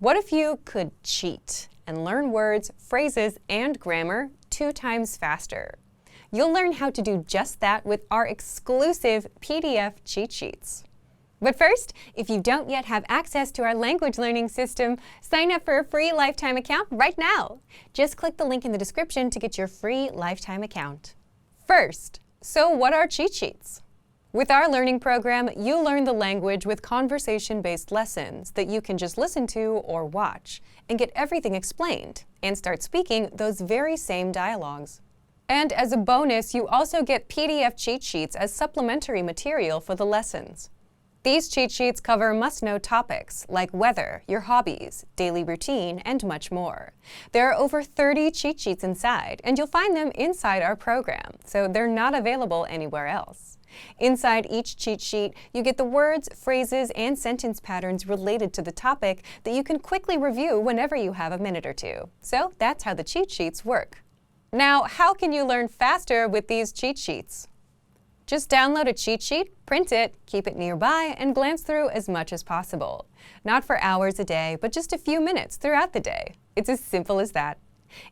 What if you could cheat and learn words, phrases, and grammar 2 times faster? You'll learn how to do just that with our exclusive PDF cheat sheets. But first, if you don't yet have access to our language learning system, sign up for a free lifetime account right now. Just click the link in the description to get your free lifetime account. First, so what are cheat sheets? With our learning program, you learn the language with conversation-based lessons that you can just listen to or watch and get everything explained and start speaking those very same dialogues. And as a bonus, you also get PDF cheat sheets as supplementary material for the lessons. These cheat sheets cover must-know topics like weather, your hobbies, daily routine, and much more. There are over 30 cheat sheets inside, and you'll find them inside our program, so they're not available anywhere else. Inside each cheat sheet, you get the words, phrases, and sentence patterns related to the topic that you can quickly review whenever you have a minute or two. So that's how the cheat sheets work. Now, how can you learn faster with these cheat sheets? Just download a cheat sheet, print it, keep it nearby, and glance through as much as possible. Not for hours a day, but just a few minutes throughout the day. It's as simple as that.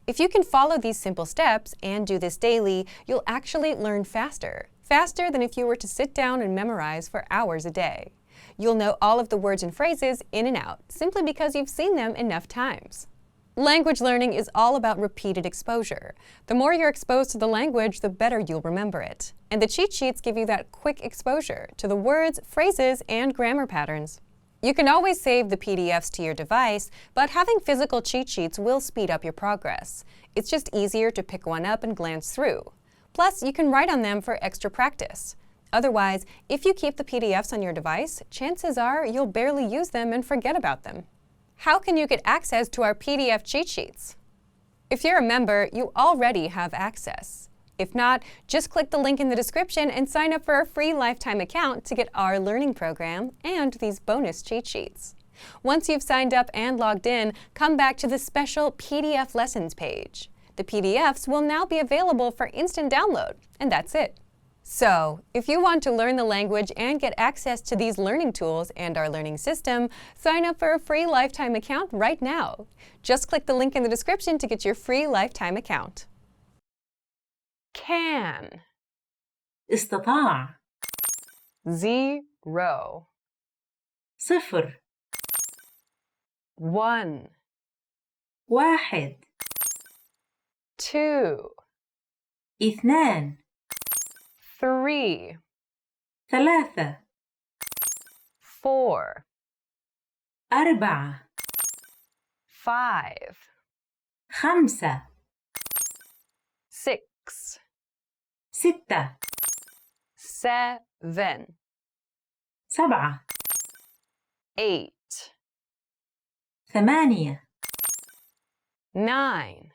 If you can follow these simple steps and do this daily, you'll actually learn faster. Faster than if you were to sit down and memorize for hours a day. You'll know all of the words and phrases in and out, simply because you've seen them enough times. Language learning is all about repeated exposure. The more you're exposed to the language, the better you'll remember it. And the cheat sheets give you that quick exposure to the words, phrases, and grammar patterns. You can always save the PDFs to your device, but having physical cheat sheets will speed up your progress. It's just easier to pick one up and glance through. Plus, you can write on them for extra practice. Otherwise, if you keep the PDFs on your device, chances are you'll barely use them and forget about them. How can you get access to our PDF cheat sheets? If you're a member, you already have access. If not, just click the link in the description and sign up for a free lifetime account to get our learning program and these bonus cheat sheets. Once you've signed up and logged in, come back to the special PDF lessons page. The PDFs will now be available for instant download, and that's it. So, if you want to learn the language and get access to these learning tools and our learning system, sign up for a free lifetime account right now. Just click the link in the description to get your free lifetime account. Can. استطاع. 0. 0. 1. 1. 2. 2. 3. 3. 4. 4. 5. 5. 6. 6. 7. 7. 8. 8. 9. 9.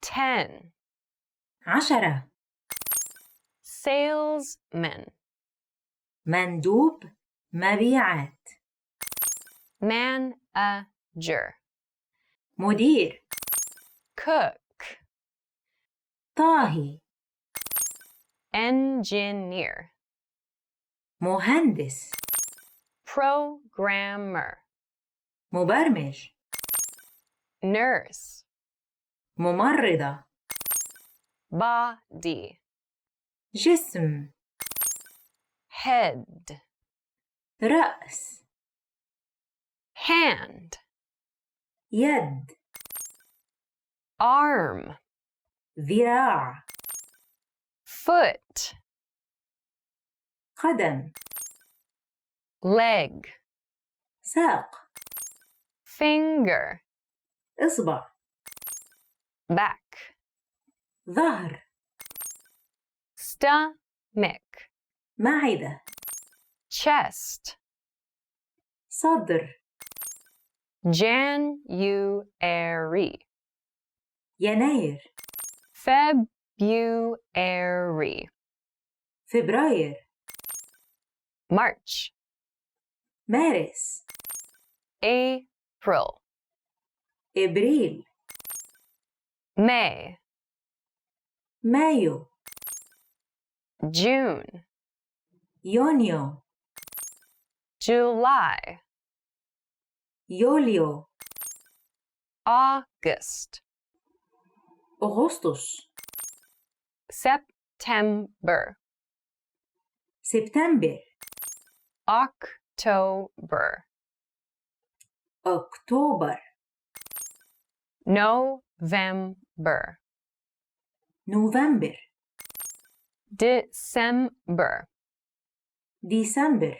10. 10. Salesman. مندوب مبيعات. Manager. مدير. Cook. طاهي. Engineer. مهندس. Programmer. مبرمج. Nurse. ممرضة. Body. جسم. Head. رأس. Hand. يد. Arm. ذراع. Foot. قدم. Leg. ساق. Finger. إصبع. Back. ظهر. Stomach. معدة. Chest. صدر. January. يناير. February. فبراير. March. مارس. April. إبريل. May. مايو. June. يونيو. July, يوليو August, أغسطس September, سبتمبر October, أكتوبر November, نوفمبر December. ديسمبر.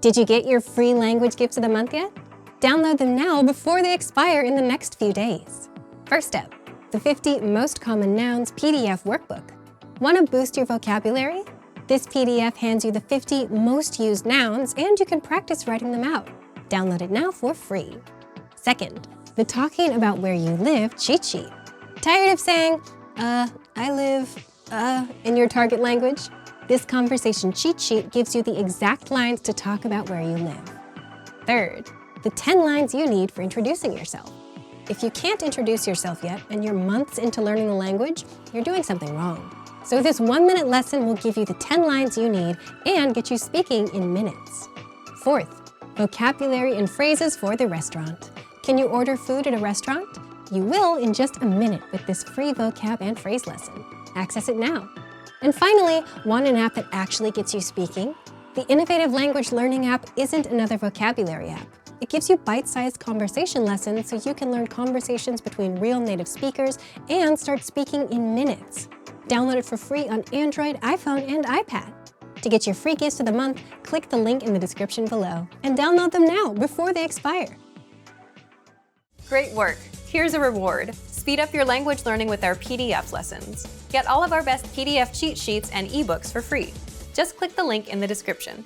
Did you get your free language gifts of the month yet? Download them now before they expire in the next few days. First up, the 50 Most Common Nouns PDF Workbook. Want to boost your vocabulary? This PDF hands you the 50 most used nouns and you can practice writing them out. Download it now for free. Second, the Talking About Where You Live cheat sheet. Tired of saying, I live, in your target language? This conversation cheat sheet gives you the exact lines to talk about where you live. Third, the 10 lines you need for introducing yourself. If you can't introduce yourself yet and you're months into learning the language, you're doing something wrong. So this 1-minute lesson will give you the 10 lines you need and get you speaking in minutes. Fourth, vocabulary and phrases for the restaurant. Can you order food at a restaurant? You will in just a minute with this free vocab and phrase lesson. Access it now. And finally, want an app that actually gets you speaking? The Innovative Language Learning app isn't another vocabulary app. It gives you bite-sized conversation lessons so you can learn conversations between real native speakers and start speaking in minutes. Download it for free on Android, iPhone, and iPad. To get your free gifts of the month, click the link in the description below and download them now before they expire. Great work! Here's a reward. Speed up your language learning with our PDF lessons. Get all of our best PDF cheat sheets and ebooks for free. Just click the link in the description.